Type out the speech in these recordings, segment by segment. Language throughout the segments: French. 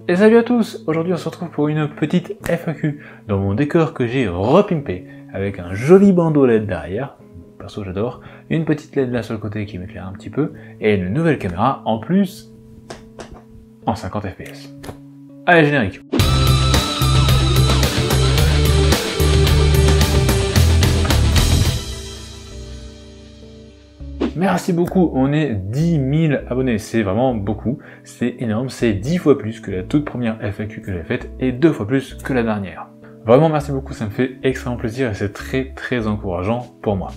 Et salut à tous! Aujourd'hui on se retrouve pour une petite FAQ dans mon décor que j'ai repimpé avec un joli bandeau LED derrière, perso j'adore, une petite LED là sur le côté qui m'éclaire un petit peu, et une nouvelle caméra en plus en 50 fps. Allez, générique! Merci beaucoup, on est 10 000 abonnés, c'est vraiment beaucoup, c'est énorme, c'est 10 fois plus que la toute première FAQ que j'ai faite et 2 fois plus que la dernière. Vraiment merci beaucoup, ça me fait extrêmement plaisir et c'est très encourageant pour moi.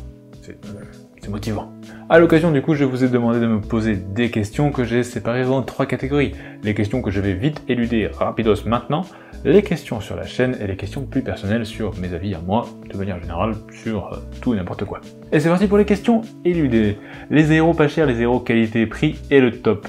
C'est motivant. À l'occasion du coup, je vous ai demandé de me poser des questions que j'ai séparées en 3 catégories. Les questions que je vais vite éluder rapidos maintenant, les questions sur la chaîne et les questions plus personnelles sur mes avis à moi, de manière générale, sur tout et n'importe quoi. Et c'est parti pour les questions éludées. Les héros pas chers, les héros qualité-prix et le top.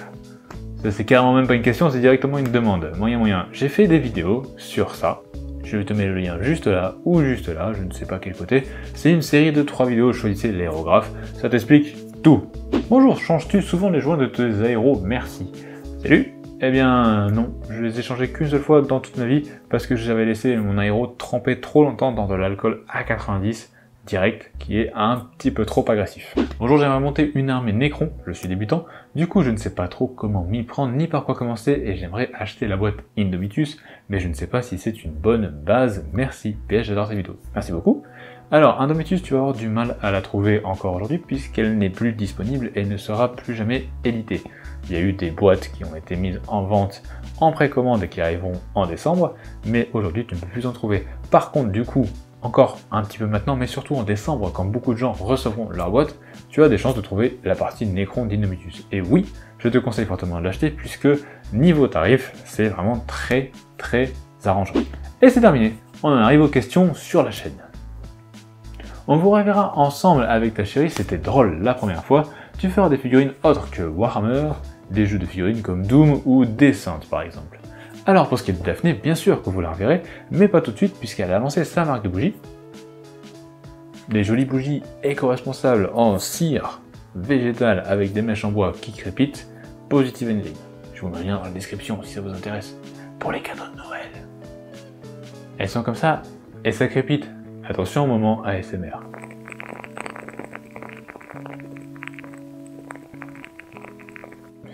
Ça c'est carrément même pas une question, c'est directement une demande. Moyen. J'ai fait des vidéos sur ça. Je te mets le lien juste là ou juste là, je ne sais pas quel côté. C'est une série de 3 vidéos, choisissez l'aérographe, ça t'explique tout. Bonjour, changes-tu souvent les joints de tes aéros? Merci. Salut. Eh bien non, je les ai changés qu'une seule fois dans toute ma vie parce que j'avais laissé mon aéro tremper trop longtemps dans de l'alcool A90 direct qui est un petit peu trop agressif. Bonjour, j'aimerais monter une armée Necron, je suis débutant, du coup je ne sais pas trop comment m'y prendre ni par quoi commencer et j'aimerais acheter la boîte Indomitus, mais je ne sais pas si c'est une bonne base, merci, PS j'adore ces vidéos. Merci beaucoup. Alors, Indomitus, tu vas avoir du mal à la trouver encore aujourd'hui puisqu'elle n'est plus disponible et ne sera plus jamais éditée. Il y a eu des boîtes qui ont été mises en vente en précommande et qui arriveront en décembre, mais aujourd'hui tu ne peux plus en trouver. Par contre, du coup, encore un petit peu maintenant, mais surtout en décembre, quand beaucoup de gens recevront leur boîte, tu as des chances de trouver la partie Necron d'Indomitus. Et oui, je te conseille fortement de l'acheter puisque niveau tarif, c'est vraiment très arrangeant. Et c'est terminé, on en arrive aux questions sur la chaîne. On vous reverra ensemble avec ta chérie, c'était drôle la première fois. Tu feras des figurines autres que Warhammer, des jeux de figurines comme Doom ou Descent par exemple. Alors pour ce qui est de Daphné, bien sûr que vous la reverrez, mais pas tout de suite puisqu'elle a lancé sa marque de bougies. Des jolies bougies éco-responsables en cire végétale avec des mèches en bois qui crépitent, Positive Ending. Je vous mets un lien dans la description si ça vous intéresse, pour les cadeaux de Noël. Elles sont comme ça et ça crépite. Attention au moment ASMR.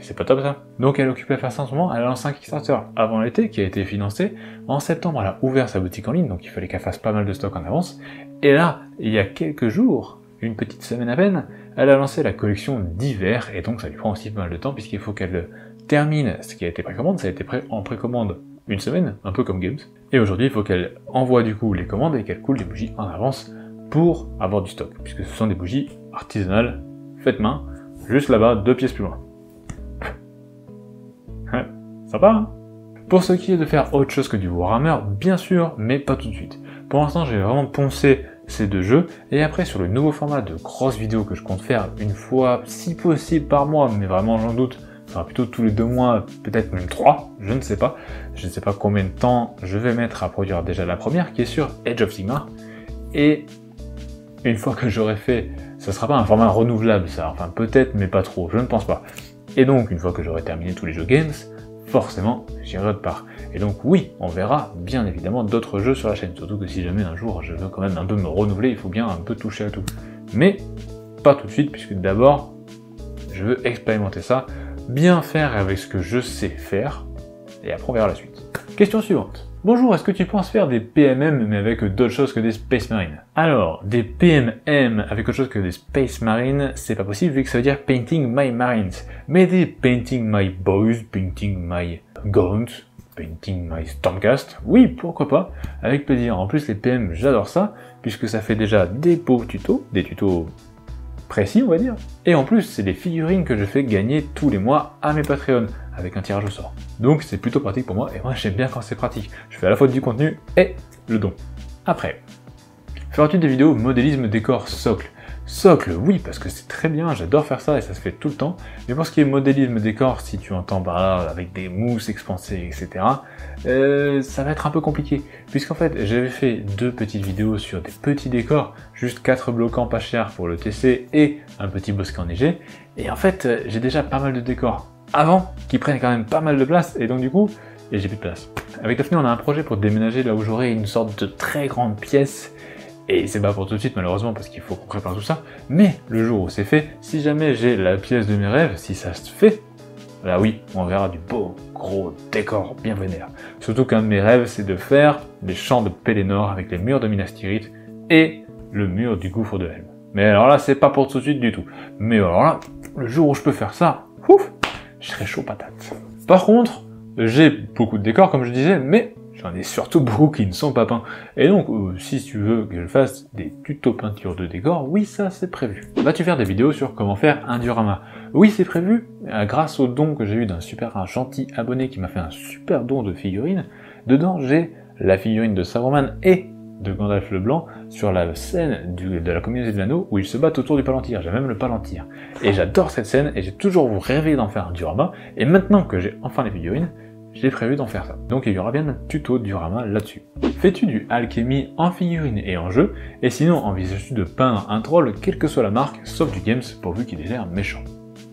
C'est pas top ça. Donc elle occupe la face en ce moment, elle a lancé un Kickstarter avant l'été qui a été financé. En septembre elle a ouvert sa boutique en ligne, donc il fallait qu'elle fasse pas mal de stock en avance. Et là, il y a quelques jours, une petite semaine à peine, elle a lancé la collection d'hiver, et donc ça lui prend aussi pas mal de temps puisqu'il faut qu'elle termine ce qui a été précommande, ça a été en précommande une semaine, un peu comme Games. Et aujourd'hui, il faut qu'elle envoie du coup les commandes et qu'elle coule des bougies en avance pour avoir du stock, puisque ce sont des bougies artisanales, faites main, juste là-bas, 2 pièces plus loin. Ouais, sympa hein? Pour ce qui est de faire autre chose que du Warhammer, bien sûr, mais pas tout de suite. Pour l'instant, j'ai vraiment poncé ces 2 jeux, et après sur le nouveau format de grosses vidéos que je compte faire une fois, si possible par mois, mais vraiment j'en doute, enfin plutôt tous les 2 mois, peut-être même 3, je ne sais pas. Je ne sais pas combien de temps je vais mettre à produire déjà la première, qui est sur Age of Sigmar. Et une fois que j'aurai fait, ça sera pas un format renouvelable ça, enfin peut-être mais pas trop, je ne pense pas. Et donc une fois que j'aurai terminé tous les jeux Games, forcément j'irai autre part. Et donc oui, on verra bien évidemment d'autres jeux sur la chaîne, surtout que si jamais un jour je veux quand même un peu me renouveler, il faut bien un peu toucher à tout. Mais pas tout de suite, puisque d'abord, je veux expérimenter ça, bien faire avec ce que je sais faire, et après on verra la suite. Question suivante. Bonjour, est-ce que tu penses faire des PMM mais avec d'autres choses que des Space Marines? Alors, des PMM avec autre chose que des Space Marines, c'est pas possible vu que ça veut dire Painting My Marines. Mais des Painting My Boys, Painting My Guns, Painting My Stormcast, oui, pourquoi pas, avec plaisir. En plus, les PM, j'adore ça, puisque ça fait déjà des beaux tutos, des tutos précis on va dire, et en plus c'est des figurines que je fais gagner tous les mois à mes Patreons, avec un tirage au sort. Donc c'est plutôt pratique pour moi, et moi j'aime bien quand c'est pratique. Je fais à la fois du contenu et le don. Après, feras-tu des vidéos modélisme décor socle? Socle, oui, parce que c'est très bien, j'adore faire ça et ça se fait tout le temps. Mais pour ce qui est modélisme décor, si tu entends par là avec des mousses expansées, etc., ça va être un peu compliqué. Puisqu'en fait, j'avais fait 2 petites vidéos sur des petits décors, juste 4 bloquants pas chers pour le TC et un petit bosquet enneigé. Et en fait, j'ai déjà pas mal de décors avant qui prennent quand même pas mal de place et donc du coup, et j'ai plus de place. Avec Daphné, on a un projet pour déménager là où j'aurai une sorte de très grande pièce. Et c'est pas pour tout de suite malheureusement parce qu'il faut qu'on prépare tout ça. Mais le jour où c'est fait, si jamais j'ai la pièce de mes rêves, si ça se fait, là oui, on verra du beau gros décor bien vénère. Surtout qu'un de mes rêves, c'est de faire des champs de Pélénor avec les murs de Minas Tirith et le mur du gouffre de Helm. Mais alors là, c'est pas pour tout de suite du tout. Mais alors là, le jour où je peux faire ça, ouf, je serai chaud patate. Par contre, j'ai beaucoup de décors comme je disais, mais j'en ai surtout beaucoup qui ne sont pas peints. Et donc, si tu veux que je fasse des tutos peinture de décors, oui, ça c'est prévu. Vas-tu faire des vidéos sur comment faire un diorama? Oui, c'est prévu, grâce au don que j'ai eu d'un super gentil abonné qui m'a fait un super don de figurines. Dedans, j'ai la figurine de Saruman et de Gandalf le Blanc sur la scène de la communauté de l'anneau où ils se battent autour du Palantir. J'ai même le Palantir. Et j'adore cette scène et j'ai toujours rêvé d'en faire un diorama. Et maintenant que j'ai enfin les figurines, j'ai prévu d'en faire ça. Donc il y aura bien un tuto diorama là-dessus. Fais-tu du alchemy en figurine et en jeu? Et sinon, envisages-tu de peindre un troll, quelle que soit la marque, sauf du Games, pourvu qu'il ait l'air méchant?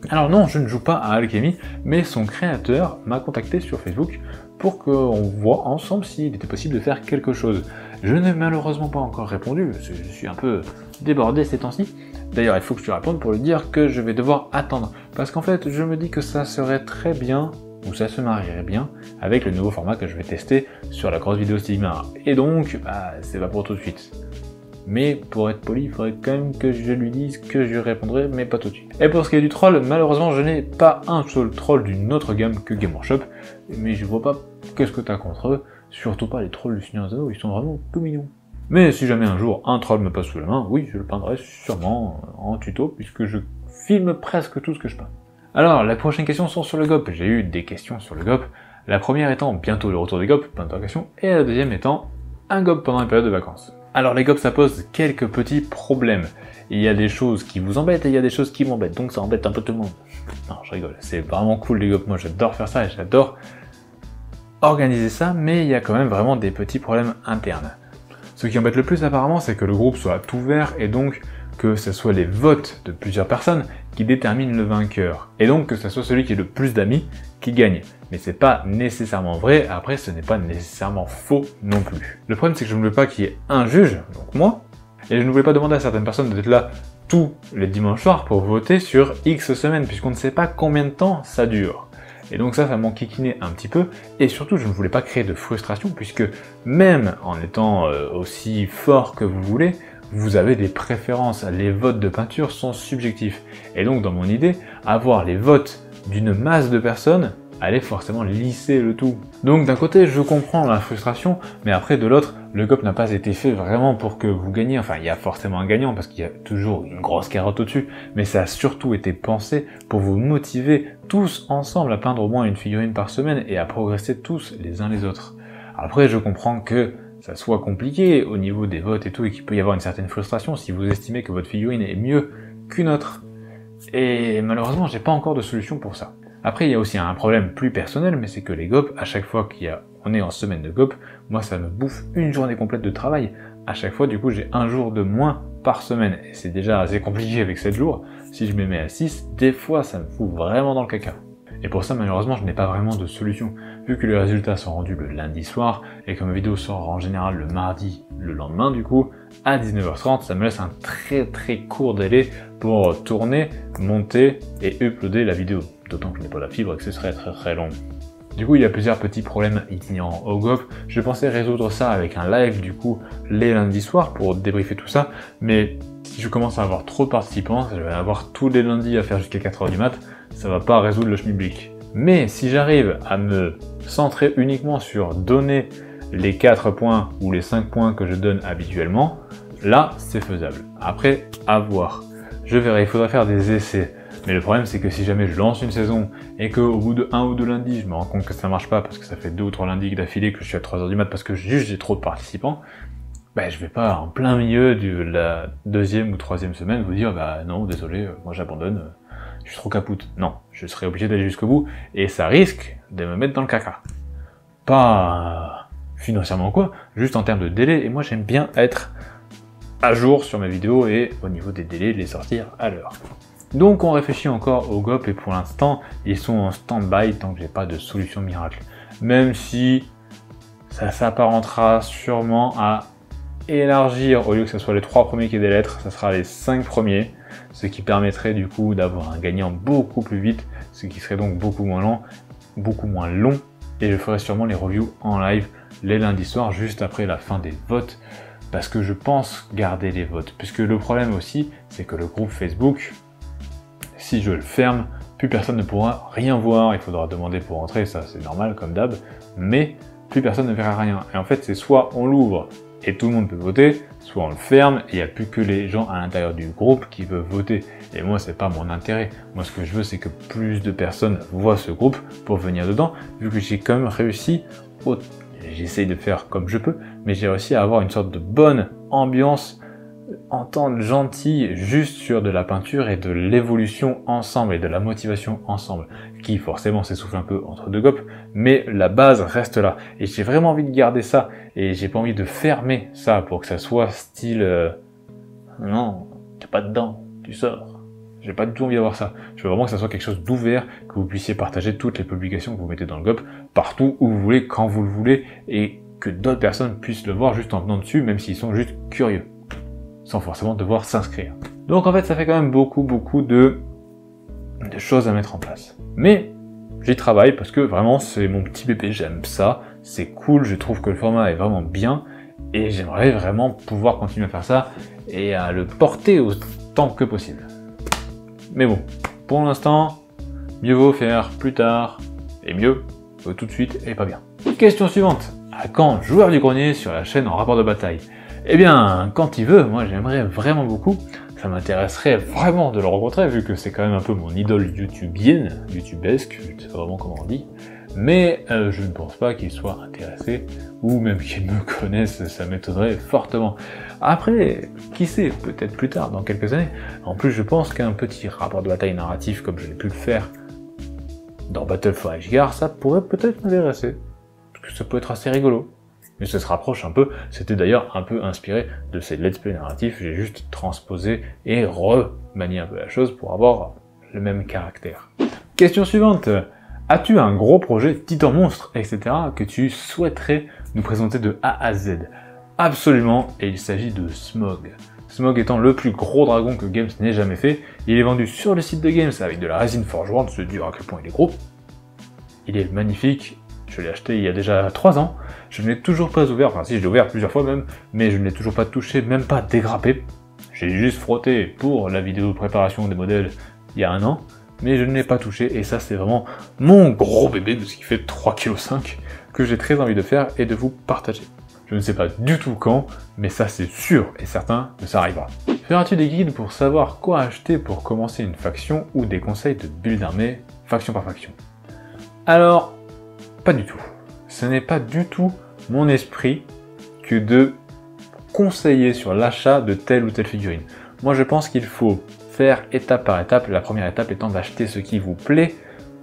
Alors non, je ne joue pas à Alchemy, mais son créateur m'a contacté sur Facebook pour qu'on voit ensemble s'il était possible de faire quelque chose. Je n'ai malheureusement pas encore répondu, parce que je suis un peu débordé ces temps-ci. D'ailleurs, il faut que je te réponde pour lui dire que je vais devoir attendre, parce qu'en fait, je me dis que ça serait très bien, ou ça se marierait bien, avec le nouveau format que je vais tester sur la grosse vidéo Stigmar. Et donc, c'est pas pour tout de suite. Mais pour être poli, il faudrait quand même que je lui dise que je lui répondrai, mais pas tout de suite. Et pour ce qui est du troll, malheureusement, je n'ai pas un seul troll d'une autre gamme que Game Workshop, mais je vois pas qu'est-ce que t'as contre eux, surtout pas les trolls du Seigneur des Anneaux, ils sont vraiment tout mignons. Mais si jamais un jour un troll me passe sous la main, oui, je le peindrai sûrement en tuto, puisque je filme presque tout ce que je peins. Alors, les prochaines questions sont sur le GOP. J'ai eu des questions sur le GOP. La première étant bientôt le retour des GOP, point d'interrogation, et la deuxième étant un GOP pendant une période de vacances. Alors les GOP, ça pose quelques petits problèmes. Il y a des choses qui vous embêtent et il y a des choses qui m'embêtent, donc ça embête un peu tout le monde. Non, je rigole, c'est vraiment cool les GOP, moi j'adore faire ça et j'adore organiser ça, mais il y a quand même vraiment des petits problèmes internes. Ce qui embête le plus apparemment, c'est que le groupe soit ouvert et donc que ce soit les votes de plusieurs personnes qui déterminent le vainqueur. Et donc que ce soit celui qui a le plus d'amis qui gagne. Mais c'est pas nécessairement vrai, après ce n'est pas nécessairement faux non plus. Le problème c'est que je ne voulais pas qu'il y ait un juge, donc moi, et je ne voulais pas demander à certaines personnes d'être là tous les dimanches soirs pour voter sur X semaines, puisqu'on ne sait pas combien de temps ça dure. Et donc ça m'enquiquinait un petit peu, et surtout je ne voulais pas créer de frustration, puisque même en étant aussi fort que vous voulez, vous avez des préférences, les votes de peinture sont subjectifs. Et donc dans mon idée, avoir les votes d'une masse de personnes allait forcément lisser le tout. Donc d'un côté, je comprends la frustration, mais après de l'autre, le GOP n'a pas été fait vraiment pour que vous gagniez. Enfin, il y a forcément un gagnant parce qu'il y a toujours une grosse carotte au-dessus, mais ça a surtout été pensé pour vous motiver tous ensemble à peindre au moins une figurine par semaine et à progresser tous les uns les autres. Après, je comprends que ça soit compliqué au niveau des votes et tout, et qu'il peut y avoir une certaine frustration si vous estimez que votre figurine est mieux qu'une autre. Et malheureusement, j'ai pas encore de solution pour ça. Après, il y a aussi un problème plus personnel, mais c'est que les GOP, à chaque fois qu'on est en semaine de GOP, moi ça me bouffe une journée complète de travail. À chaque fois, du coup, j'ai un jour de moins par semaine, et c'est déjà assez compliqué avec 7 jours. Si je me mets à 6, des fois ça me fout vraiment dans le caca. Et pour ça, malheureusement, je n'ai pas vraiment de solution, vu que les résultats sont rendus le lundi soir, et que ma vidéo sort en général le mardi, le lendemain du coup, à 19h30, ça me laisse un très court délai pour tourner, monter et uploader la vidéo. D'autant que je n'ai pas la fibre et que ce serait très long. Du coup, il y a plusieurs petits problèmes itinérants au GOP. Je pensais résoudre ça avec un live, du coup, les lundis soirs pour débriefer tout ça, mais si je commence à avoir trop de participants, je vais avoir tous les lundis à faire jusqu'à 4h du mat', ça va pas résoudre le schmilblick. Mais si j'arrive à me centrer uniquement sur donner les 4 points ou les 5 points que je donne habituellement, là, c'est faisable. Après, à voir. Je verrai, il faudra faire des essais. Mais le problème, c'est que si jamais je lance une saison et qu'au bout de 1 ou 2 lundis, je me rends compte que ça marche pas parce que ça fait 2 ou 3 lundis d'affilée que je suis à 3h du mat' parce que juste j'ai trop de participants, je vais pas en plein milieu de la 2e ou 3e semaine vous dire non, désolé, moi j'abandonne, je suis trop capoute. Non, je serai obligé d'aller jusqu'au bout et ça risque de me mettre dans le caca. Pas financièrement quoi, juste en termes de délai, et moi j'aime bien être à jour sur mes vidéos et au niveau des délais, les sortir à l'heure. Donc on réfléchit encore au GOP et pour l'instant, ils sont en stand-by tant que j'ai pas de solution miracle. même si ça s'apparentera sûrement à élargir, au lieu que ce soit les 3 premiers qui aient des lettres, ça sera les 5 premiers, ce qui permettrait du coup d'avoir un gagnant beaucoup plus vite, ce qui serait donc beaucoup moins long, et je ferai sûrement les reviews en live les lundis soirs, juste après la fin des votes, parce que je pense garder les votes, puisque le problème aussi, c'est que le groupe Facebook, si je le ferme, plus personne ne pourra rien voir, il faudra demander pour entrer, ça c'est normal comme d'hab, mais plus personne ne verra rien. Et en fait, c'est soit on l'ouvre et tout le monde peut voter, soit on le ferme et il n'y a plus que les gens à l'intérieur du groupe qui peuvent voter. Et moi, c'est pas mon intérêt. Moi, ce que je veux, c'est que plus de personnes voient ce groupe pour venir dedans, vu que j'ai quand même réussi, j'essaye de faire comme je peux, mais j'ai réussi à avoir une sorte de bonne ambiance, entente gentille, juste sur de la peinture et de l'évolution ensemble et de la motivation ensemble, qui forcément s'essouffle un peu entre deux gopes, mais la base reste là. Et j'ai vraiment envie de garder ça, et j'ai pas envie de fermer ça pour que ça soit style non, t'es pas dedans, tu sors. J'ai pas du tout envie d'avoir ça. Je veux vraiment que ça soit quelque chose d'ouvert, que vous puissiez partager toutes les publications que vous mettez dans le GOP, partout où vous voulez, quand vous le voulez, et que d'autres personnes puissent le voir juste en venant dessus, même s'ils sont juste curieux, sans forcément devoir s'inscrire. Donc en fait, ça fait quand même beaucoup de choses à mettre en place. Mais j'y travaille parce que vraiment, c'est mon petit bébé, j'aime ça, c'est cool, je trouve que le format est vraiment bien, et j'aimerais vraiment pouvoir continuer à faire ça, et à le porter autant que possible. Mais bon, pour l'instant, mieux vaut faire plus tard, et mieux vaut tout de suite et pas bien. Question suivante. À quand Joueur du Grenier sur la chaîne en rapport de bataille? Eh bien, quand il veut, moi j'aimerais vraiment beaucoup. Ça m'intéresserait vraiment de le rencontrer, vu que c'est quand même un peu mon idole youtubesque, je ne sais pas vraiment comment on dit. Mais je ne pense pas qu'il soit intéressé, ou même qu'il me connaisse, ça m'étonnerait fortement. Après, qui sait, peut-être plus tard, dans quelques années. En plus, je pense qu'un petit rapport de bataille narratif, comme je l'ai pu le faire dans Battle for Edgeguard, ça pourrait peut-être m'intéresser. Parce que ça peut être assez rigolo. Mais ça se rapproche un peu, c'était d'ailleurs un peu inspiré de ces let's play narratifs, j'ai juste transposé et remanié un peu la chose pour avoir le même caractère. Question suivante. As-tu un gros projet Titan Monstre, etc. que tu souhaiterais nous présenter de A à Z? Absolument, et il s'agit de Smog. Smog étant le plus gros dragon que Games n'ait jamais fait, il est vendu sur le site de Games avec de la résine Forge World, se dire à quel point il est gros. Il est magnifique, je l'ai acheté il y a déjà 3 ans, je ne l'ai toujours pas ouvert, enfin si je l'ai ouvert plusieurs fois même, mais je ne l'ai toujours pas touché, même pas dégrappé. J'ai juste frotté pour la vidéo de préparation des modèles il y a 1 an, mais je ne l'ai pas touché, et ça c'est vraiment mon gros bébé de ce qui fait 3,5 kg que j'ai très envie de faire et de vous partager. Je ne sais pas du tout quand, mais ça c'est sûr et certain que ça arrivera. Feras-tu des guides pour savoir quoi acheter pour commencer une faction ou des conseils de build d'armée, faction par faction? Alors, pas du tout. Ce n'est pas du tout mon esprit que de conseiller sur l'achat de telle ou telle figurine. Moi je pense qu'il faut faire étape par étape, la première étape étant d'acheter ce qui vous plaît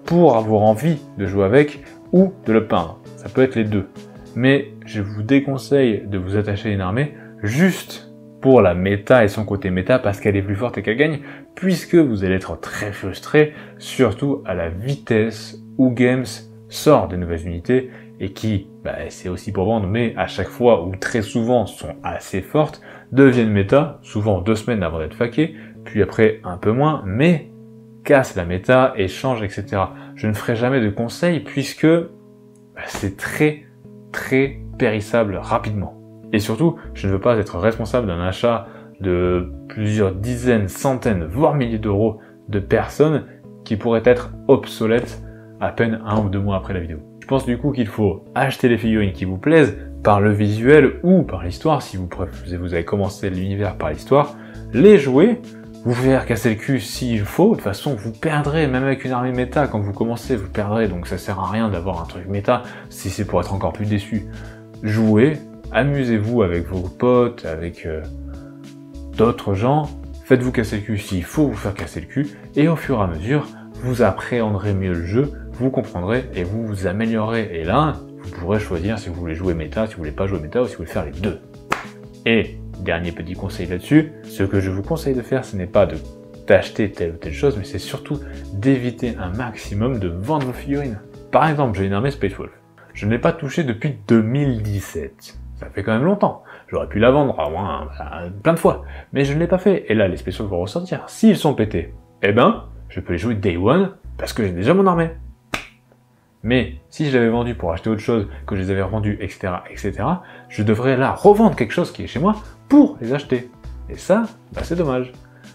pour avoir envie de jouer avec ou de le peindre. Ça peut être les deux. Mais je vous déconseille de vous attacher à une armée juste pour la méta et son côté méta parce qu'elle est plus forte et qu'elle gagne, puisque vous allez être très frustré, surtout à la vitesse où Games sort de nouvelles unités et qui, c'est aussi pour vendre, mais à chaque fois ou très souvent sont assez fortes, deviennent méta, souvent 2 semaines avant d'être faquées, puis après un peu moins, mais cassent la méta et changent, etc. Je ne ferai jamais de conseils puisque c'est très périssable rapidement. Et surtout, je ne veux pas être responsable d'un achat de plusieurs dizaines, centaines, voire milliers d'euros de personnes qui pourraient être obsolètes à peine 1 ou 2 mois après la vidéo. Je pense du coup qu'il faut acheter les figurines qui vous plaisent par le visuel ou par l'histoire, si vous avez commencé l'univers par l'histoire, les jouer, vous faire casser le cul s'il faut, de toute façon vous perdrez, même avec une armée méta, quand vous commencez vous perdrez, donc ça sert à rien d'avoir un truc méta si c'est pour être encore plus déçu. Jouez, amusez-vous avec vos potes, avec d'autres gens, faites-vous casser le cul s'il faut vous faire casser le cul, et au fur et à mesure, vous appréhenderez mieux le jeu, vous comprendrez et vous vous améliorerez, et là, vous pourrez choisir si vous voulez jouer méta, si vous voulez pas jouer méta, ou si vous voulez faire les deux. Et dernier petit conseil là-dessus, ce que je vous conseille de faire, ce n'est pas d'acheter telle ou telle chose, mais c'est surtout d'éviter un maximum de vendre vos figurines. Par exemple, j'ai une armée Space Wolf. je ne l'ai pas touché depuis 2017. Ça fait quand même longtemps. J'aurais pu la vendre à moins, plein de fois, mais je ne l'ai pas fait. Et là, les spéciaux vont ressortir. S'ils sont pétés, eh ben, je peux les jouer Day One parce que j'ai déjà mon armée. Mais si je l'avais vendu pour acheter autre chose, que je les avais revendus, etc., etc., je devrais là revendre quelque chose qui est chez moi pour les acheter. Et ça, bah, c'est dommage.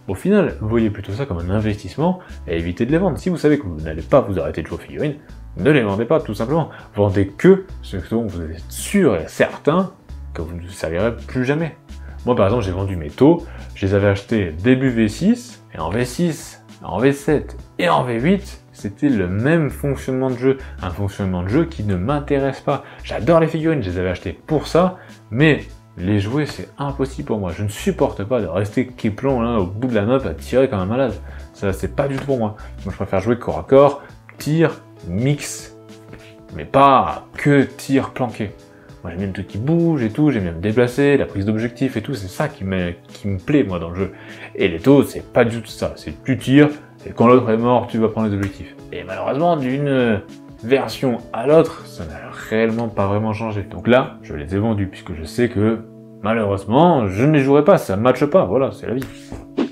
Au final, voyez plutôt ça comme un investissement et évitez de les vendre. Si vous savez que vous n'allez pas vous arrêter de jouer aux figurines, ne les vendez pas, tout simplement. Vendez que ce dont vous êtes sûr et certain que vous ne servirez plus jamais. Moi, par exemple, j'ai vendu mes taux, je les avais achetés début V6, et en V6, en V7 et en V8, c'était le même fonctionnement de jeu. Un fonctionnement de jeu qui ne m'intéresse pas. J'adore les figurines, je les avais achetées pour ça, mais les jouer, c'est impossible pour moi. Je ne supporte pas de rester képlon là au bout de la map à tirer comme un malade. Ça, c'est pas du tout pour moi. Moi, je préfère jouer corps à corps, tir, mix, mais pas que tir planqué. Moi, j'aime bien le truc qui bouge et tout, j'aime bien me déplacer, la prise d'objectif et tout, c'est ça qui me plaît, moi, dans le jeu. Et les taux, c'est pas du tout ça. C'est tu tires, et quand l'autre est mort, tu vas prendre les objectifs. Et malheureusement, d'une version à l'autre, ça n'a réellement pas vraiment changé. Donc là, je les ai vendus, puisque je sais que, malheureusement, je ne les jouerai pas, ça ne matche pas, voilà, c'est la vie.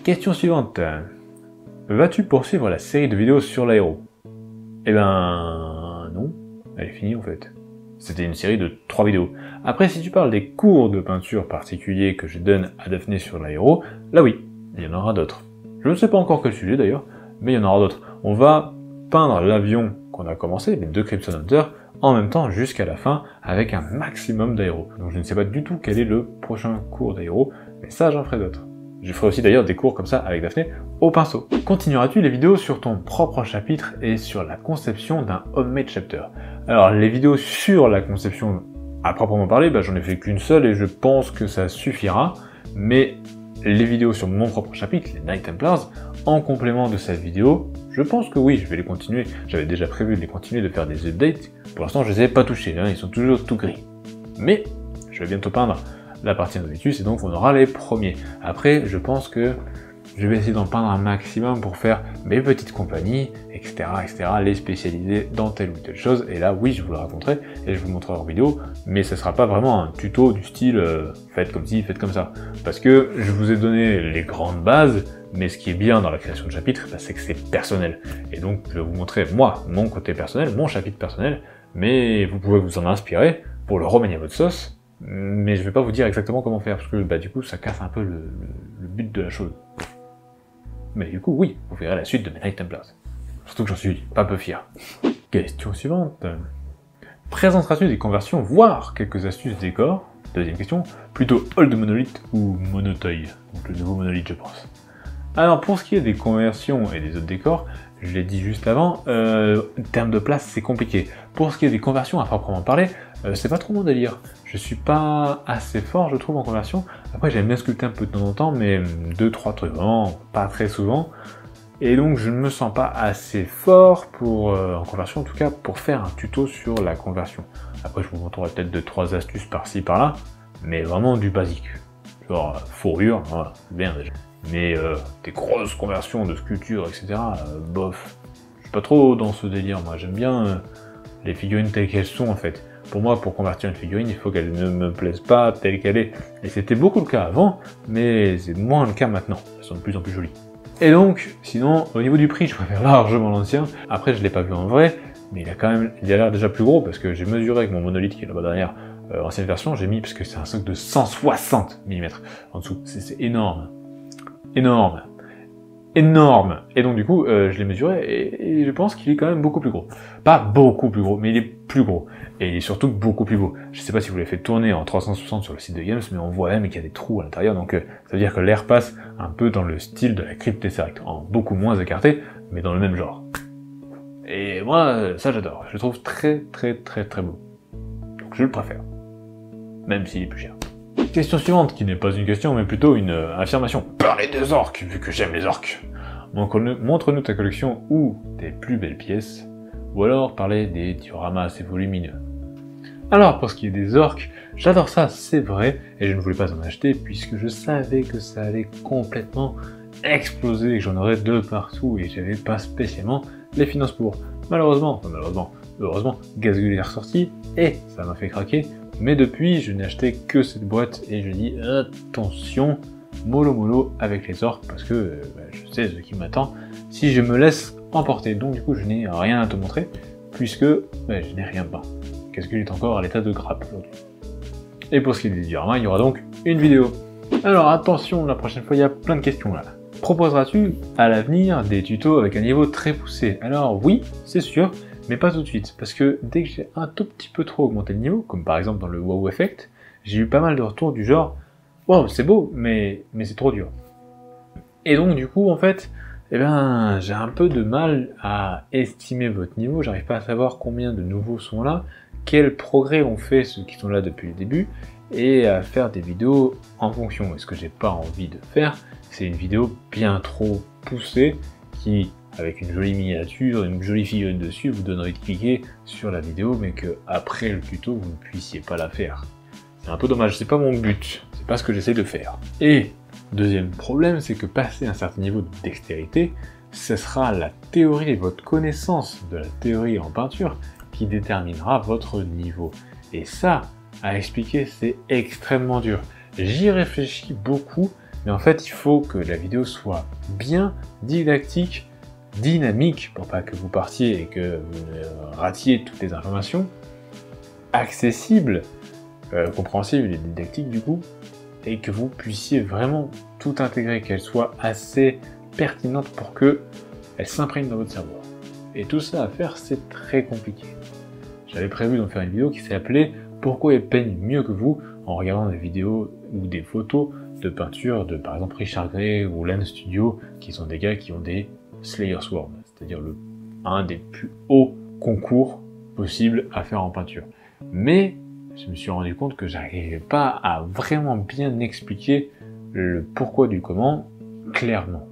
Question suivante. Vas-tu poursuivre la série de vidéos sur l'aéro? Eh ben, non, elle est finie en fait. C'était une série de 3 vidéos. Après, si tu parles des cours de peinture particuliers que je donne à Daphné sur l'aéro, là oui, il y en aura d'autres. Je ne sais pas encore quel sujet d'ailleurs, mais il y en aura d'autres. On va peindre l'avion qu'on a commencé, les 2 Crimson Hunter, en même temps jusqu'à la fin, avec un maximum d'aéro. Donc je ne sais pas du tout quel est le prochain cours d'aéro, mais ça j'en ferai d'autres. Je ferai aussi d'ailleurs des cours comme ça avec Daphné au pinceau. Continueras-tu les vidéos sur ton propre chapitre et sur la conception d'un homemade chapter? Alors les vidéos sur la conception à proprement parler, bah, j'en ai fait qu'une seule et je pense que ça suffira, mais les vidéos sur mon propre chapitre, les Knights Templars, en complément de cette vidéo, je pense que oui, je vais les continuer. J'avais déjà prévu de les continuer, de faire des updates. Pour l'instant, je les ai pas touchés, hein, ils sont toujours tout gris. Mais je vais bientôt peindre la partie Novitus et donc on aura les premiers. Après, je pense que je vais essayer d'en peindre un maximum pour faire mes petites compagnies, etc., etc., les spécialiser dans telle ou telle chose. Et là, oui, je vous le raconterai et je vous le montrerai en vidéo, mais ce sera pas vraiment un tuto du style faites comme ci, faites comme ça. Parce que je vous ai donné les grandes bases, mais ce qui est bien dans la création de chapitres, bah, c'est que c'est personnel. Et donc, je vais vous montrer, moi, mon côté personnel, mon chapitre personnel, mais vous pouvez vous en inspirer pour le remanier à votre sauce, mais je vais pas vous dire exactement comment faire, parce que bah, du coup, ça casse un peu le but de la chose. Mais du coup, oui, vous verrez la suite de mes Knights Templars. Surtout que j'en suis pas peu fier. Question suivante. Présenteras-tu des conversions, voire quelques astuces décors? Deuxième question. Plutôt Old Monolith ou Monotoy? Donc le nouveau Monolith, je pense. Alors, pour ce qui est des conversions et des autres décors, je l'ai dit juste avant, en termes de place, c'est compliqué. Pour ce qui est des conversions à proprement parler, c'est pas trop mon délire. Je suis pas assez fort, je trouve, en conversion. Après, j'aime bien sculpter un peu de temps en temps, mais 2-3 trucs, vraiment pas très souvent. Et donc, je ne me sens pas assez fort pour, en conversion, en tout cas, pour faire un tuto sur la conversion. Après, je vous montrerai peut-être 2-3 astuces par-ci, par-là, mais vraiment du basique. Genre, fourrure, voilà, bien déjà. Mais des grosses conversions de sculpture, etc., bof. Je suis pas trop dans ce délire, moi. J'aime bien les figurines telles qu'elles sont, en fait. Pour moi, pour convertir une figurine, il faut qu'elle ne me plaise pas telle qu'elle est. Et c'était beaucoup le cas avant, mais c'est moins le cas maintenant. Elles sont de plus en plus jolies. Et donc, sinon, au niveau du prix, je préfère largement l'ancien. Après, je l'ai pas vu en vrai, mais il a l'air déjà plus gros, parce que j'ai mesuré avec mon monolithe qui est là-bas derrière, ancienne version, j'ai mis, parce que c'est un socle de 160 mm en dessous. C'est énorme. Énorme. Énorme. Et donc du coup, je l'ai mesuré et je pense qu'il est quand même beaucoup plus gros. Pas beaucoup plus gros, mais il est plus gros. Et il est surtout beaucoup plus beau. Je sais pas si vous l'avez fait tourner en 360 sur le site de Games, mais on voit même qu'il y a des trous à l'intérieur, donc ça veut dire que l'air passe un peu dans le style de la crypte Tesseract, en beaucoup moins écarté, mais dans le même genre. Et moi, ça j'adore. Je le trouve très très très très beau. Donc je le préfère. Même s'il est plus cher. Question suivante, qui n'est pas une question, mais plutôt une affirmation. Parlez des orques, vu que j'aime les orques. Montre-nous ta collection ou tes plus belles pièces, ou alors parlez des dioramas assez volumineux. Alors, pour ce qui est des orques, j'adore ça, c'est vrai, et je ne voulais pas en acheter, puisque je savais que ça allait complètement exploser, et que j'en aurais de partout, et j'avais pas spécialement les finances pour. Malheureusement, heureusement, Gazgul est ressorti, et ça m'a fait craquer, mais depuis, je n'ai acheté que cette boîte, et je dis, attention, mollo avec les orques, parce que je sais ce qui m'attend si je me laisse emporter. Donc du coup, je n'ai rien à te montrer, puisque je n'ai rien peint. Gazgul est encore à l'état de grappe aujourd'hui. Et pour ce qui est des dioramas, il y aura donc une vidéo. Alors attention, la prochaine fois, il y a plein de questions là. Proposeras-tu à l'avenir des tutos avec un niveau très poussé? Alors oui, c'est sûr, mais pas tout de suite, parce que dès que j'ai un tout petit peu trop augmenté le niveau, comme par exemple dans le WoW Effect, j'ai eu pas mal de retours du genre « Wow, c'est beau, mais c'est trop dur ». Et donc du coup, en fait, j'ai un peu de mal à estimer votre niveau, j'arrive pas à savoir combien de nouveaux sont là, quels progrès ont fait ceux qui sont là depuis le début, et à faire des vidéos en fonction. Et ce que j'ai pas envie de faire, c'est une vidéo bien trop poussée qui, avec une jolie miniature, une jolie figurine dessus, vous donnerait de cliquer sur la vidéo, mais que après le tuto, vous ne puissiez pas la faire. C'est un peu dommage, c'est pas mon but, c'est pas ce que j'essaie de faire. Et deuxième problème, c'est que passer un certain niveau de dextérité, ce sera la théorie et votre connaissance de la théorie en peinture qui déterminera votre niveau. Et ça, à expliquer, c'est extrêmement dur. J'y réfléchis beaucoup, mais en fait, il faut que la vidéo soit bien didactique, dynamique, pour pas que vous partiez et que vous ratiez toutes les informations, accessible, compréhensible et didactique du coup, et que vous puissiez vraiment tout intégrer, qu'elle soit assez pertinente pour que elle s'imprègne dans votre cerveau. Et tout ça à faire, c'est très compliqué. J'avais prévu d'en faire une vidéo qui s'appelait « Pourquoi ils peignent mieux que vous ?» en regardant des vidéos ou des photos de peinture de par exemple Richard Gray ou Lan Studio, qui sont des gars qui ont des Slayer Sword, c'est-à-dire un des plus hauts concours possibles à faire en peinture. Mais je me suis rendu compte que j'arrivais pas à vraiment bien expliquer le pourquoi du comment clairement.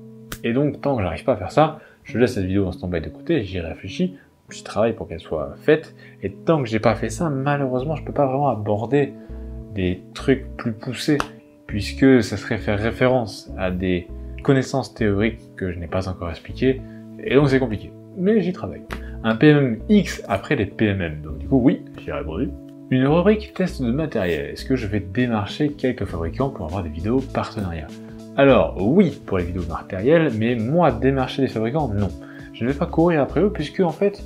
Et donc tant que j'arrive pas à faire ça, je laisse cette vidéo en stand-by de côté, j'y réfléchis, j'y travaille pour qu'elle soit faite, et tant que j'ai pas fait ça, malheureusement je peux pas vraiment aborder des trucs plus poussés, puisque ça serait faire référence à des connaissances théoriques que je n'ai pas encore expliquées, et donc c'est compliqué. Mais j'y travaille. Un PMMX après les PMM, donc du coup oui, j'y ai répondu. Une rubrique test de matériel, est-ce que je vais démarcher quelques fabricants pour avoir des vidéos partenariats? Alors oui pour les vidéos matérielles, mais moi démarcher des fabricants, non. Je ne vais pas courir après eux puisque en fait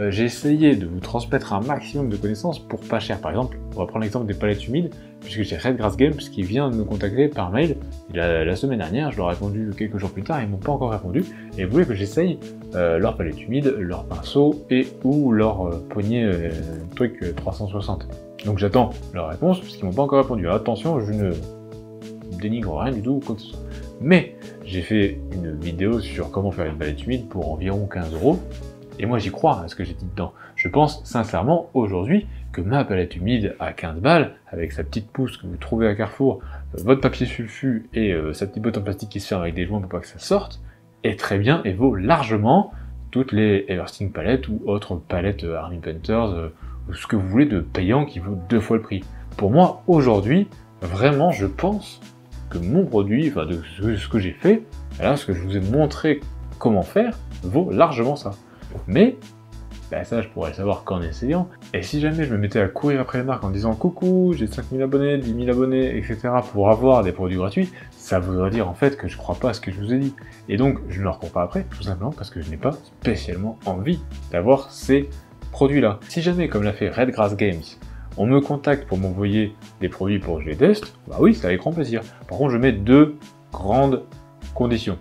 j'ai essayé de vous transmettre un maximum de connaissances pour pas cher. Par exemple, on va prendre l'exemple des palettes humides, puisque j'ai Redgrass Games qui vient de me contacter par mail la semaine dernière, je leur ai répondu quelques jours plus tard, ils m'ont pas encore répondu, et ils voulaient que j'essaye leur palette humide, leur pinceau et ou leur poignée truc 360. Donc j'attends leur réponse puisqu'ils m'ont pas encore répondu. Alors, attention, je ne dénigre rien du tout, quoi que ce soit. Mais j'ai fait une vidéo sur comment faire une palette humide pour environ 15 €. Et moi j'y crois à ce que j'ai dit dedans. Je pense sincèrement aujourd'hui que ma palette humide à 15 balles, avec sa petite pousse que vous trouvez à Carrefour, votre papier sulfu et sa petite boîte en plastique qui se ferme avec des joints pour pas que ça sorte, est très bien et vaut largement toutes les Eversting palettes ou autres palettes Army Painters, ou ce que vous voulez de payant qui vaut 2 fois le prix. Pour moi aujourd'hui, vraiment je pense que mon produit, enfin de ce que j'ai fait, là, ce que je vous ai montré comment faire, vaut largement ça. Mais, ça je pourrais le savoir qu'en essayant, et si jamais je me mettais à courir après les marques en disant « Coucou, j'ai 5000 abonnés, 10 000 abonnés, etc. » pour avoir des produits gratuits, ça voudrait dire en fait que je crois pas à ce que je vous ai dit. Et donc, je ne leur cours pas après, tout simplement parce que je n'ai pas spécialement envie d'avoir ces produits-là. Si jamais, comme l'a fait Redgrass Games, on me contacte pour m'envoyer des produits pour que je les teste, bah oui, c'est avec grand plaisir. Par contre, je mets 2 grandes conditions.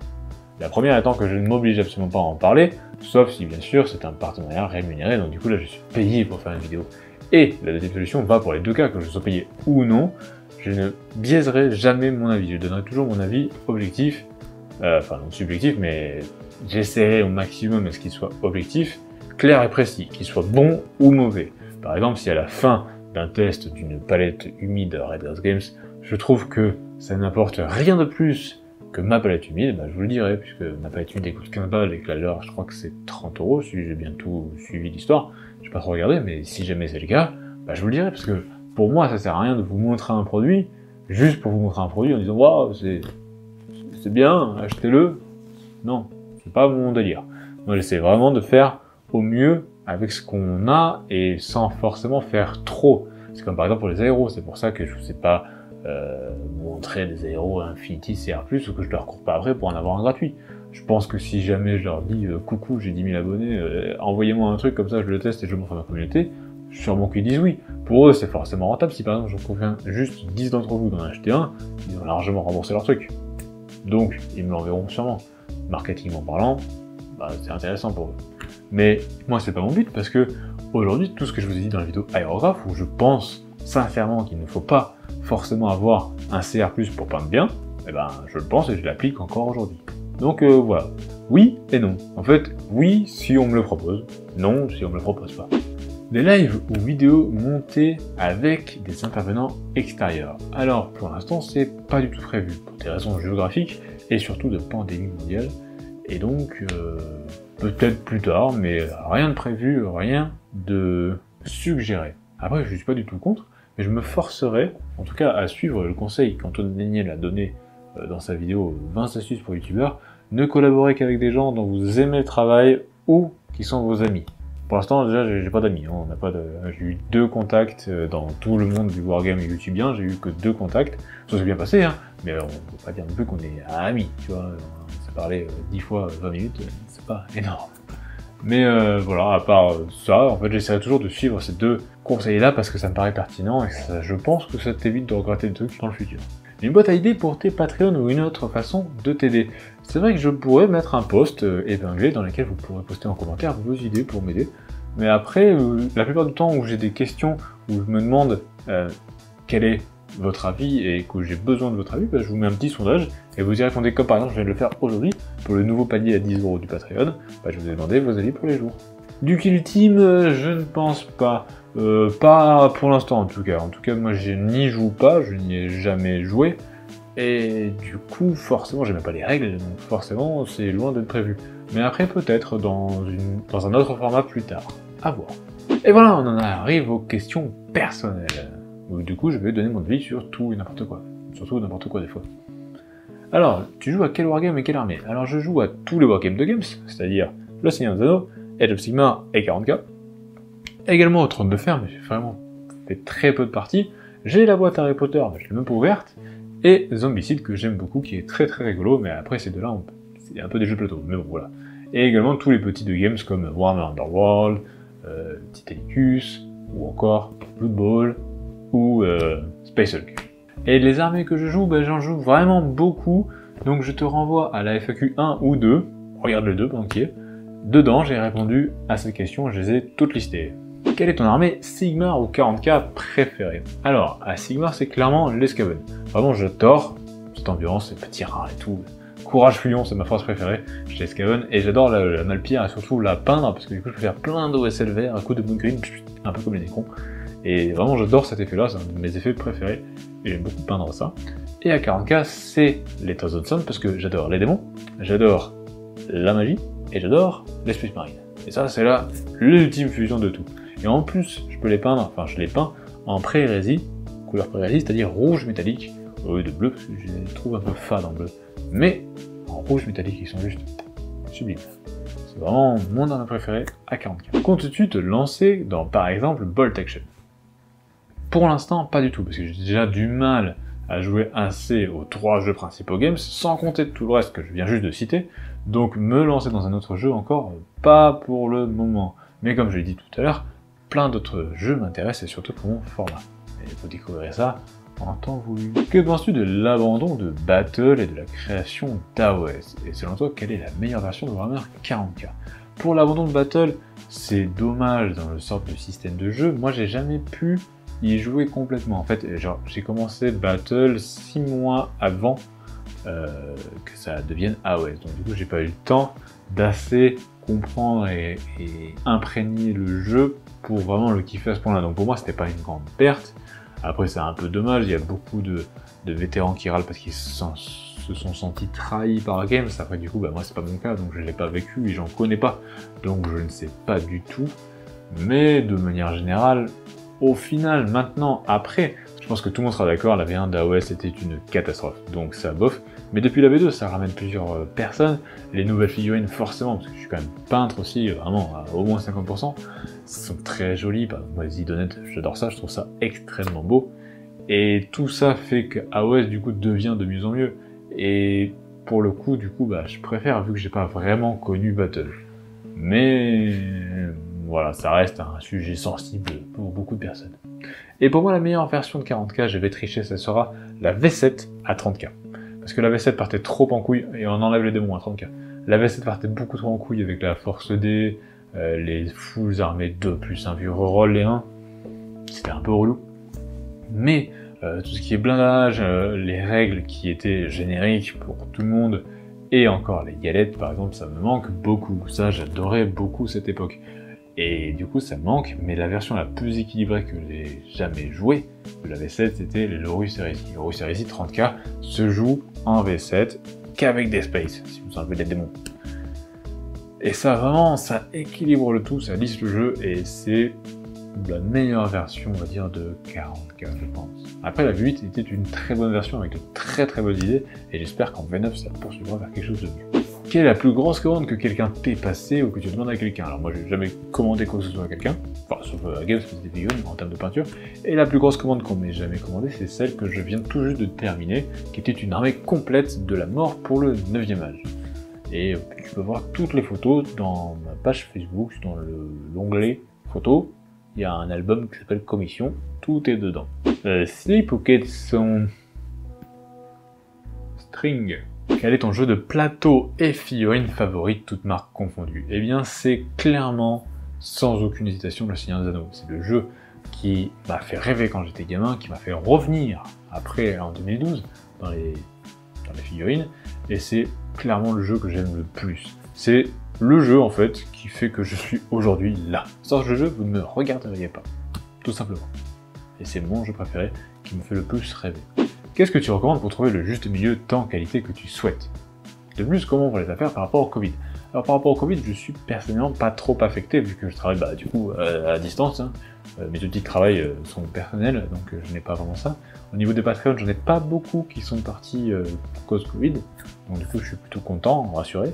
La première étant que je ne m'oblige absolument pas à en parler, sauf si bien sûr c'est un partenariat rémunéré, donc du coup là je suis payé pour faire une vidéo. Et la deuxième solution va pour les deux cas, que je sois payé ou non, je ne biaiserai jamais mon avis, je donnerai toujours mon avis objectif, enfin non subjectif, mais j'essaierai au maximum à ce qu'il soit objectif, clair et précis, qu'il soit bon ou mauvais. Par exemple, si à la fin d'un test d'une palette humide Redgrass Games, je trouve que ça n'apporte rien de plus que ma palette humide, bah, je vous le dirai, puisque ma palette humide coûte 15 balles et que la leur, je crois que c'est 30 €, si j'ai bien tout suivi l'histoire, j'ai pas trop regardé, mais si jamais c'est le cas, bah, je vous le dirai, parce que pour moi, ça sert à rien de vous montrer un produit, juste pour vous montrer un produit en disant « Waouh, c'est bien, achetez-le ». Non, c'est pas mon délire. Moi, j'essaie vraiment de faire au mieux avec ce qu'on a et sans forcément faire trop. C'est comme par exemple pour les aéros, c'est pour ça que je ne sais pas montrer des aéros Infinity CR+, ou que je leur cours pas après pour en avoir un gratuit. Je pense que si jamais je leur dis coucou, j'ai 10 000 abonnés, envoyez-moi un truc comme ça, je le teste et je le montre à ma communauté, sûrement qu'ils disent oui. Pour eux, c'est forcément rentable. Si par exemple j'en conviens juste 10 d'entre vous d'en acheter un, ils ont largement remboursé leur truc. Donc, ils me l'enverront sûrement. Marketingment parlant, bah, c'est intéressant pour eux. Mais moi, c'est pas mon but, parce que aujourd'hui, tout ce que je vous ai dit dans la vidéo aérographe, où je pense sincèrement qu'il ne faut pas forcément avoir un CR+, pour peindre bien, eh ben, je le pense et je l'applique encore aujourd'hui. Donc voilà, oui et non. En fait, oui si on me le propose, non si on me le propose pas. Des lives ou vidéos montées avec des intervenants extérieurs. Alors, pour l'instant, c'est pas du tout prévu, pour des raisons géographiques et surtout de pandémie mondiale. Et donc, peut-être plus tard, mais rien de prévu, rien de suggéré. Après, je suis pas du tout contre, mais je me forcerai, en tout cas, à suivre le conseil qu'Antoine Daniel a donné dans sa vidéo 20 astuces pour youtubeurs, ne collaborez qu'avec des gens dont vous aimez le travail ou qui sont vos amis. Pour l'instant, déjà, j'ai pas d'amis. Hein. J'ai eu 2 contacts dans tout le monde du wargame youtubien. J'ai eu que 2 contacts. Ça s'est bien passé, hein. Mais on peut pas dire non plus qu'on est amis, tu vois. On s'est parlé 10 fois 20 minutes, c'est pas énorme. Mais voilà, à part ça, en fait, j'essaierai toujours de suivre ces 2 conseils-là parce que ça me paraît pertinent et ça, je pense que ça t'évite de regretter des trucs dans le futur. Une boîte à idées pour tes Patreons ou une autre façon de t'aider. C'est vrai que je pourrais mettre un post épinglé dans lequel vous pourrez poster en commentaire vos idées pour m'aider. Mais après, la plupart du temps où j'ai des questions, où je me demande quel est votre avis et que j'ai besoin de votre avis, bah, je vous mets un petit sondage et vous y répondez comme par exemple je viens de le faire aujourd'hui pour le nouveau palier à 10 € du Patreon. Bah, je vous ai demandé vos avis pour les jours. Du kill team, je ne pense pas. Pas pour l'instant en tout cas. En tout cas, moi je n'y joue pas, je n'y ai jamais joué. Et du coup, forcément, j'aime pas les règles, donc forcément, c'est loin d'être prévu. Mais après, peut-être dans un autre format plus tard. À voir. Et voilà, on en arrive aux questions personnelles. Donc, du coup, je vais donner mon avis sur tout et n'importe quoi. Surtout n'importe quoi des fois. Alors, tu joues à quel wargame et quelle armée? Alors, je joue à tous les wargames de Games, c'est-à-dire Le Seigneur des Anneaux, Age of Sigmar et 40K. Également au Trône de Fer, mais j'ai vraiment fait très peu de parties. J'ai la boîte Harry Potter, mais je l'ai même pas ouverte. Et Zombicide que j'aime beaucoup, qui est très très rigolo, mais après ces deux-là, c'est un peu des jeux de plateau, mais bon voilà. Et également tous les petits de games comme Warhammer Underworld, Titanicus, ou encore Blood Bowl, ou Space Hulk. Et les armées que je joue, ben, j'en joue vraiment beaucoup, donc je te renvoie à la FAQ 1 ou 2, regarde les deux pendant qu'il y est. Dedans, j'ai répondu à cette question, je les ai toutes listées. Quelle est ton armée Sigmar ou 40K préférée? Alors, à Sigmar, c'est clairement les Skaven. Vraiment, j'adore cette ambiance, ces petits rats et tout. Courage fuyant, c'est ma force préférée chez les Skaven. Et j'adore la Malpire et surtout la peindre, parce que du coup, je peux faire plein d'OSL verts à coup de moon green, un peu comme les Necrons. Et vraiment, j'adore cet effet-là, c'est un de mes effets préférés. Et j'aime beaucoup peindre ça. Et à 40K, c'est les Thousand Suns, parce que j'adore les démons, j'adore la magie, et j'adore l'Espace Marine. Et ça, c'est là l'ultime fusion de tout. Et en plus, je peux les peindre, enfin je les peins en pré-hérésie, couleur pré-hérésie, c'est-à-dire rouge métallique, au lieu de bleu, parce que je les trouve un peu fades en bleu. Mais en rouge métallique, ils sont juste sublimes. C'est vraiment mon arme préférée à 40K. Comptes-tu te lancer dans, par exemple, Bolt Action? Pour l'instant, pas du tout, parce que j'ai déjà du mal à jouer assez aux 3 jeux principaux games, sans compter tout le reste que je viens juste de citer, donc me lancer dans un autre jeu encore, pas pour le moment. Mais comme je l'ai dit tout à l'heure, plein d'autres jeux m'intéressent et surtout pour mon format. Et vous découvrirez ça en temps voulu. Que penses-tu de l'abandon de Battle et de la création d'AOS? Et selon toi, quelle est la meilleure version de Warhammer 40K? Pour l'abandon de Battle, c'est dommage dans le sort de système de jeu. Moi, j'ai jamais pu y jouer complètement. En fait, genre, j'ai commencé Battle 6 mois avant que ça devienne AOS. Donc du coup, j'ai pas eu le temps d'assez comprendre et imprégner le jeu pour vraiment le kiffer à ce point-là. Donc pour moi, c'était pas une grande perte. Après, c'est un peu dommage, il y a beaucoup de vétérans qui râlent parce qu'ils se sont sentis trahis par Games. Après, du coup, bah, moi, c'est pas mon cas, donc je l'ai pas vécu et j'en connais pas. Donc je ne sais pas du tout. Mais de manière générale, Au final, maintenant, après, je pense que tout le monde sera d'accord, la V1 d'AOS était une catastrophe, donc ça bof. Mais depuis la V2, ça ramène plusieurs personnes, les nouvelles figurines forcément, parce que je suis quand même peintre aussi, vraiment à au moins 50%, sont très jolies, moi les idonnettes, j'adore ça, je trouve ça extrêmement beau. Et tout ça fait que AOS du coup devient de mieux en mieux. Et pour le coup, du coup, je préfère vu que j'ai pas vraiment connu Battle. Mais voilà, ça reste un sujet sensible pour beaucoup de personnes. Et pour moi, la meilleure version de 40K, je vais tricher, ça sera la V7 à 30K. Parce que la V7 partait trop en couille, et on enlève les démons à 30K. La V7 partait beaucoup trop en couille avec la force D, les full armées 2 plus un vieux reroll les 1. C'était un peu relou. Mais tout ce qui est blindage, les règles qui étaient génériques pour tout le monde, et encore les galettes par exemple, ça me manque beaucoup. Ça, j'adorais beaucoup cette époque. Et du coup, ça me manque, mais la version la plus équilibrée que j'ai jamais jouée de la V7, c'était les Lorus Heresy. Lorus Heresy 30K se joue en V7 qu'avec des spaces, si vous enlevez des démons. Et ça, vraiment, ça équilibre le tout, ça lisse le jeu, et c'est la meilleure version, on va dire, de 40K, je pense. Après, la V8 était une très bonne version avec de très très bonnes idées, et j'espère qu'en V9, ça poursuivra vers quelque chose de mieux. Quelle est la plus grosse commande que quelqu'un t'ait passée ou que tu demandes à quelqu'un? Alors moi, j'ai jamais commandé quoi que ce soit à quelqu'un, enfin, sauf à Games, parce que c'était figurines en termes de peinture, et la plus grosse commande qu'on m'ait jamais commandée, c'est celle que je viens tout juste de terminer, qui était une armée complète de la mort pour le 9e âge. Et tu peux voir toutes les photos dans ma page Facebook, dans l'onglet photos. Il y a un album qui s'appelle Commission, tout est dedans. Sleep Pocket son String. Quel est ton jeu de plateau et figurine favorite, toutes marques confondues? Eh bien, c'est clairement, sans aucune hésitation, Le Seigneur des Anneaux. C'est le jeu qui m'a fait rêver quand j'étais gamin, qui m'a fait revenir après, en 2012, dans les figurines, et c'est clairement le jeu que j'aime le plus. C'est le jeu, en fait, qui fait que je suis aujourd'hui là. Sans ce jeu, vous ne me regarderiez pas. Tout simplement. Et c'est mon jeu préféré qui me fait le plus rêver. Qu'est-ce que tu recommandes pour trouver le juste milieu temps-qualité que tu souhaites? De plus, comment on va les affaires par rapport au Covid? Alors par rapport au Covid, je suis personnellement pas trop affecté vu que je travaille du coup à distance. Mes outils de travail sont personnels, donc je n'ai pas vraiment ça. Au niveau des Patreons, j'en ai pas beaucoup qui sont partis pour cause Covid, donc du coup je suis plutôt content, rassuré.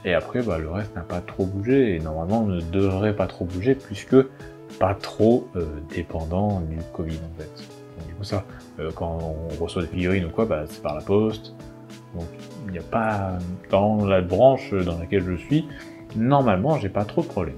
Et après, le reste n'a pas trop bougé, et normalement ne devrait pas trop bouger, puisque pas trop dépendant du Covid en fait. Donc du coup ça, quand on reçoit des figurines ou quoi, c'est par la poste. Donc il n'y a pas, dans la branche dans laquelle je suis, normalement j'ai pas trop de problèmes.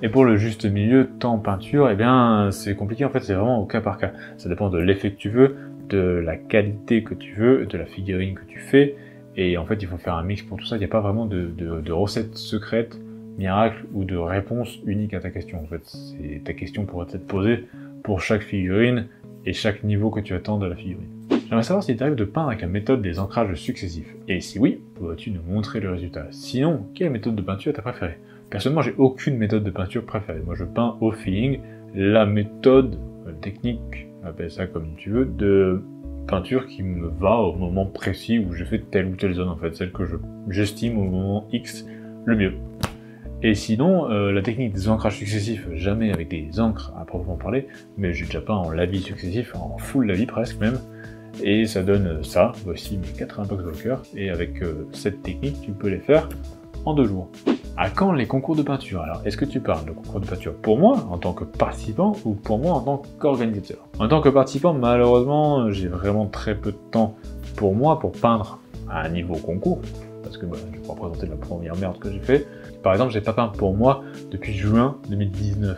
Et pour le juste milieu temps peinture, eh bien c'est compliqué en fait, c'est vraiment au cas par cas. Ça dépend de l'effet que tu veux, de la qualité que tu veux, de la figurine que tu fais, et en fait il faut faire un mix pour tout ça. Il n'y a pas vraiment de recette secrète, miracle ou de réponse unique à ta question. En fait, ta question pourrait être posée pour chaque figurine et chaque niveau que tu attends de la figurine. J'aimerais savoir s'il t'arrive de peindre avec la méthode des ancrages successifs. Et si oui, pourrais-tu nous montrer le résultat? Sinon, quelle méthode de peinture t'as préférée? Personnellement, j'ai aucune méthode de peinture préférée. Moi, je peins au feeling. La méthode technique, appelle ça comme tu veux, de peinture qui me va au moment précis où je fais telle ou telle zone, en fait, celle que j'estime au moment X le mieux. Et sinon, la technique des ancrages successifs, jamais avec des encres à proprement parler, mais j'ai déjà peint en lavis successif, en full lavis presque même, et ça donne ça. Voici mes 80 box walkers, et avec cette technique, tu peux les faire en 2 jours. À quand les concours de peinture? Alors, est-ce que tu parles de concours de peinture pour moi, en tant que participant, ou pour moi en tant qu'organisateur? En tant que participant, malheureusement, j'ai vraiment très peu de temps pour moi, pour peindre à un niveau concours, parce que je vais pas présenter la première merde que j'ai fait. Par exemple, j'ai pas peint pour moi depuis juin 2019.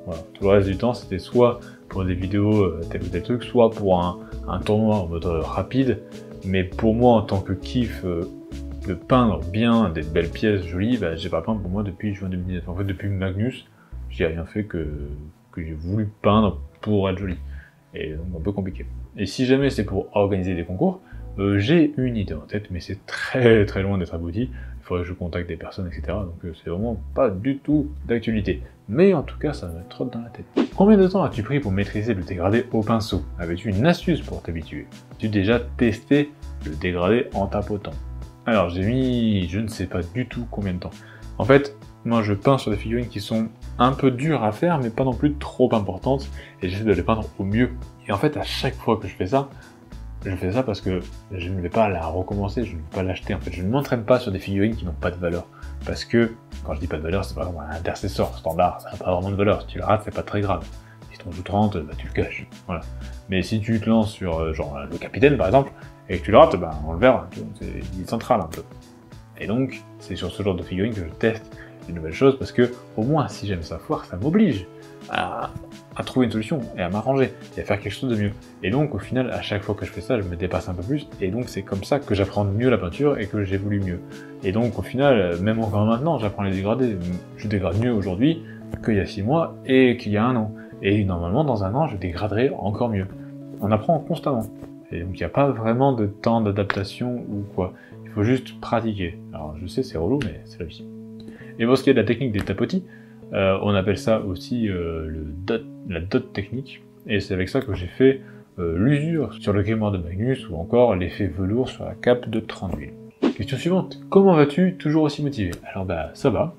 Voilà. Tout le reste du temps, c'était soit pour des vidéos tel ou tel truc, soit pour un tournoi en mode rapide. Mais pour moi, en tant que kiff de peindre bien des belles pièces jolies, j'ai pas peint pour moi depuis juin 2019. En fait, depuis Magnus, j'ai rien fait que j'ai voulu peindre pour être joli. Et donc un peu compliqué. Et si jamais c'est pour organiser des concours, j'ai une idée en tête, mais c'est très très loin d'être abouti. Il faudrait que je contacte des personnes, etc. Donc c'est vraiment pas du tout d'actualité. Mais en tout cas, ça me trotte dans la tête. Combien de temps as-tu pris pour maîtriser le dégradé au pinceau? Avais-tu une astuce pour t'habituer? As-tu déjà testé le dégradé en tapotant? Alors j'ai mis, je ne sais pas du tout combien de temps. En fait, moi je peins sur des figurines qui sont un peu dures à faire, mais pas non plus trop importantes, et j'essaie de les peindre au mieux. Et en fait, à chaque fois que je fais ça parce que je ne vais pas la recommencer, je ne vais pas l'acheter. En fait, je ne m'entraîne pas sur des figurines qui n'ont pas de valeur. Parce que, quand je dis pas de valeur, c'est pas vraiment un intercesseur standard, ça n'a pas vraiment de valeur. Si tu le rates, c'est pas très grave. Si tu en joues 30, bah, tu le caches. Voilà. Mais si tu te lances sur, genre, le capitaine, par exemple, et que tu le rates, bah, on le verra. Il est central, un peu. Et donc, c'est sur ce genre de figurines que je teste des nouvelles choses, parce que, au moins, si j'aime ça foire, ça m'oblige à trouver une solution, et à m'arranger, et à faire quelque chose de mieux. Et donc, au final, à chaque fois que je fais ça, je me dépasse un peu plus, et donc c'est comme ça que j'apprends mieux la peinture, et que j'évolue mieux. Et donc, au final, même encore maintenant, j'apprends les dégradés. Je dégrade mieux aujourd'hui qu'il y a 6 mois, et qu'il y a 1 an. Et normalement, dans 1 an, je dégraderai encore mieux. On apprend constamment. Et donc, il n'y a pas vraiment de temps d'adaptation ou quoi. Il faut juste pratiquer. Alors, je sais, c'est relou, mais c'est la vie. Et pour ce qui est de la technique des tapotis, on appelle ça aussi la dot technique, et c'est avec ça que j'ai fait l'usure sur le grimoire de Magnus, ou encore l'effet velours sur la cape de Thranduil. Question suivante, comment vas-tu toujours aussi motivé? Alors bah ça va,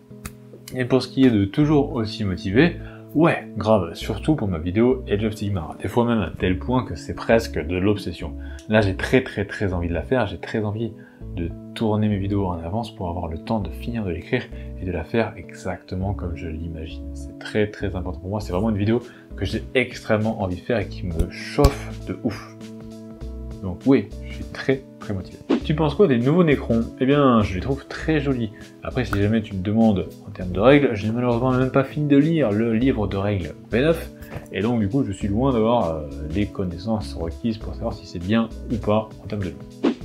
et pour ce qui est de toujours aussi motivé, ouais, grave, surtout pour ma vidéo Age of Sigmar, des fois même à tel point que c'est presque de l'obsession. Là j'ai très envie de la faire, j'ai très envie de tourner mes vidéos en avance pour avoir le temps de finir de l'écrire et de la faire exactement comme je l'imagine. C'est très important pour moi, c'est vraiment une vidéo que j'ai extrêmement envie de faire et qui me chauffe de ouf. Donc oui, je suis très motivé. Tu penses quoi des nouveaux Necrons? Eh bien, je les trouve très jolis. Après, si jamais tu me demandes en termes de règles, j'ai malheureusement même pas fini de lire le livre de règles V9, et donc du coup, je suis loin d'avoir les connaissances requises pour savoir si c'est bien ou pas en termes de jeu.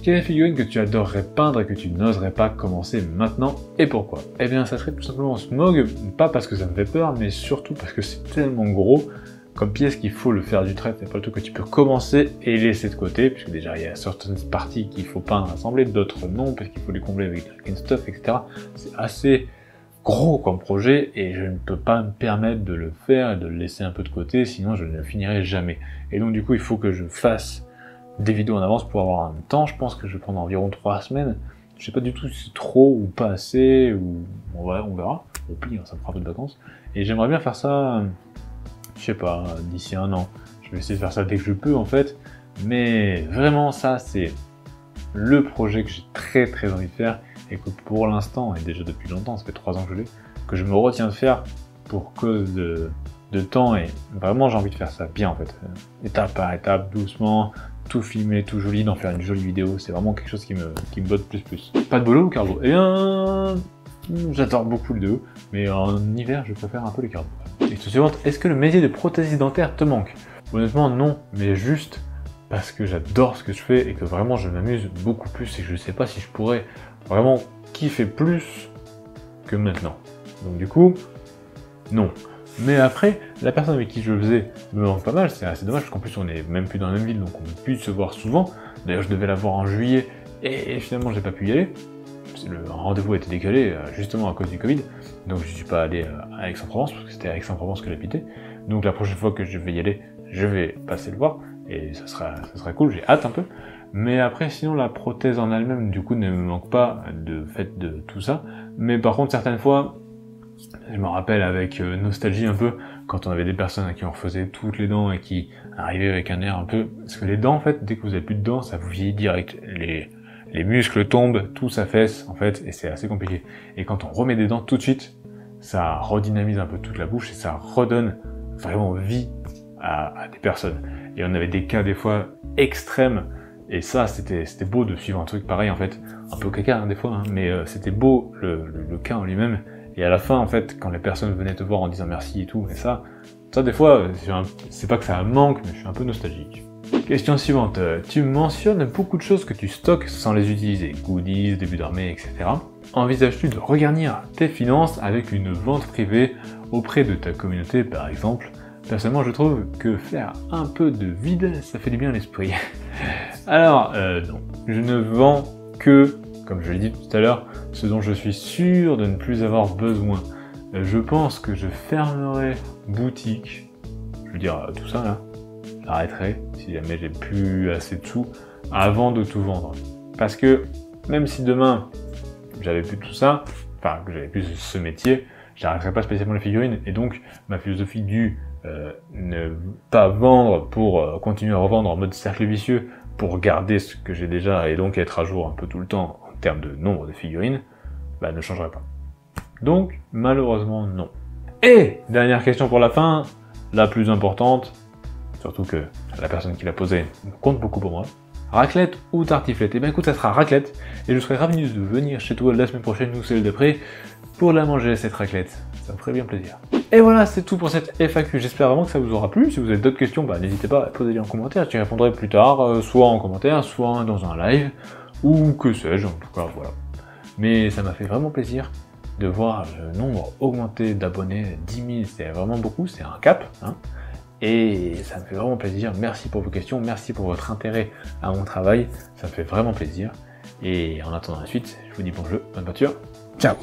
Quelle est la figurine que tu adorerais peindre et que tu n'oserais pas commencer maintenant, et pourquoi? Eh bien, ça serait tout simplement Smaug, pas parce que ça me fait peur, mais surtout parce que c'est tellement gros comme pièce qu'il faut le faire du trait, c'est pas le truc que tu peux commencer et laisser de côté, puisque déjà il y a certaines parties qu'il faut peindre assembler, d'autres non, parce qu'il faut les combler avec de stuff, etc. C'est assez gros comme projet, et je ne peux pas me permettre de le faire et de le laisser un peu de côté, sinon je ne le finirai jamais. Et donc du coup, il faut que je fasse des vidéos en avance pour avoir un temps. Je pense que je vais prendre environ 3 semaines. Je sais pas du tout si c'est trop ou pas assez, ou on verra. Au pire, ça me fera un peu de vacances. Et j'aimerais bien faire ça, je sais pas, d'ici 1 an. Je vais essayer de faire ça dès que je peux en fait. Mais vraiment, ça c'est le projet que j'ai très envie de faire, et que pour l'instant, et déjà depuis longtemps, ça fait 3 ans que je l'ai, que je me retiens de faire pour cause de temps, et vraiment j'ai envie de faire ça bien en fait. Étape par étape, doucement, tout filmer, tout joli, d'en faire une jolie vidéo, c'est vraiment quelque chose qui me botte plus. Pas de bolo ou cargo? Eh bien, j'adore beaucoup le deux, mais en hiver je préfère un peu les cargo. Question suivante, est-ce que le métier de prothésiste dentaire te manque? Honnêtement non, mais juste parce que j'adore ce que je fais et que vraiment je m'amuse beaucoup plus, et que je sais pas si je pourrais vraiment kiffer plus que maintenant. Donc du coup, non. Mais après, la personne avec qui je le faisais me manque pas mal, c'est assez dommage parce qu'en plus on est même plus dans la même ville, donc on peut plus se voir souvent. D'ailleurs je devais la voir en juillet et finalement j'ai pas pu y aller. Le rendez-vous a été décalé justement à cause du Covid, donc je suis pas allé à Aix-en-Provence parce que c'était à Aix-en-Provence que j'habitais. Donc la prochaine fois que je vais y aller, je vais passer le voir et ça sera cool, j'ai hâte un peu. Mais après sinon la prothèse en elle-même du coup ne me manque pas de fait de tout ça. Mais par contre certaines fois, je me rappelle avec nostalgie un peu, quand on avait des personnes à qui on refaisait toutes les dents et qui arrivaient avec un air un peu... Parce que les dents, en fait, dès que vous avez plus de dents, ça vous vieillit direct. Les muscles tombent, tout s'affaisse, en fait, et c'est assez compliqué. Et quand on remet des dents tout de suite, ça redynamise un peu toute la bouche et ça redonne vraiment vie à des personnes. Et on avait des cas, des fois, extrêmes, et ça, c'était beau de suivre un truc pareil, en fait. Un peu caca, hein, des fois, hein, mais c'était beau, le cas en lui-même. Et à la fin, en fait, quand les personnes venaient te voir en disant merci et tout, et ça des fois, c'est pas que ça manque, mais je suis un peu nostalgique. Question suivante, tu mentionnes beaucoup de choses que tu stockes sans les utiliser, goodies, début d'armée, etc. Envisages-tu de regarnir tes finances avec une vente privée auprès de ta communauté, par exemple? Personnellement, je trouve que faire un peu de vide, ça fait du bien à l'esprit. Alors, non, je ne vends que, comme je l'ai dit tout à l'heure, ce dont je suis sûr de ne plus avoir besoin. Je pense que je fermerai boutique, je veux dire tout ça là, j'arrêterai si jamais j'ai plus assez de sous avant de tout vendre. Parce que même si demain j'avais plus tout ça, enfin que j'avais plus ce métier, j'arrêterai pas spécialement les figurines, et donc ma philosophie du ne pas vendre pour continuer à revendre en mode cercle vicieux, pour garder ce que j'ai déjà, et donc être à jour un peu tout le temps en termes de nombre de figurines, bah, ne changerait pas. Donc, malheureusement, non. Et, dernière question pour la fin, la plus importante, surtout que la personne qui l'a posée compte beaucoup pour moi. Raclette ou tartiflette? Eh bien écoute, ça sera raclette, et je serai ravi de venir chez toi la semaine prochaine ou celle d'après pour la manger, cette raclette. Ça me ferait bien plaisir. Et voilà, c'est tout pour cette FAQ. J'espère vraiment que ça vous aura plu. Si vous avez d'autres questions, bah, n'hésitez pas à poser-les en commentaire. J'y répondrai plus tard, soit en commentaire, soit dans un live, ou que sais-je, en tout cas, voilà. Mais ça m'a fait vraiment plaisir de voir le nombre augmenter d'abonnés. 10 000, c'est vraiment beaucoup, c'est un cap, hein. Et ça me fait vraiment plaisir. Merci pour vos questions, merci pour votre intérêt à mon travail. Ça me fait vraiment plaisir. Et en attendant la suite, je vous dis bon jeu, bonne voiture. Ciao!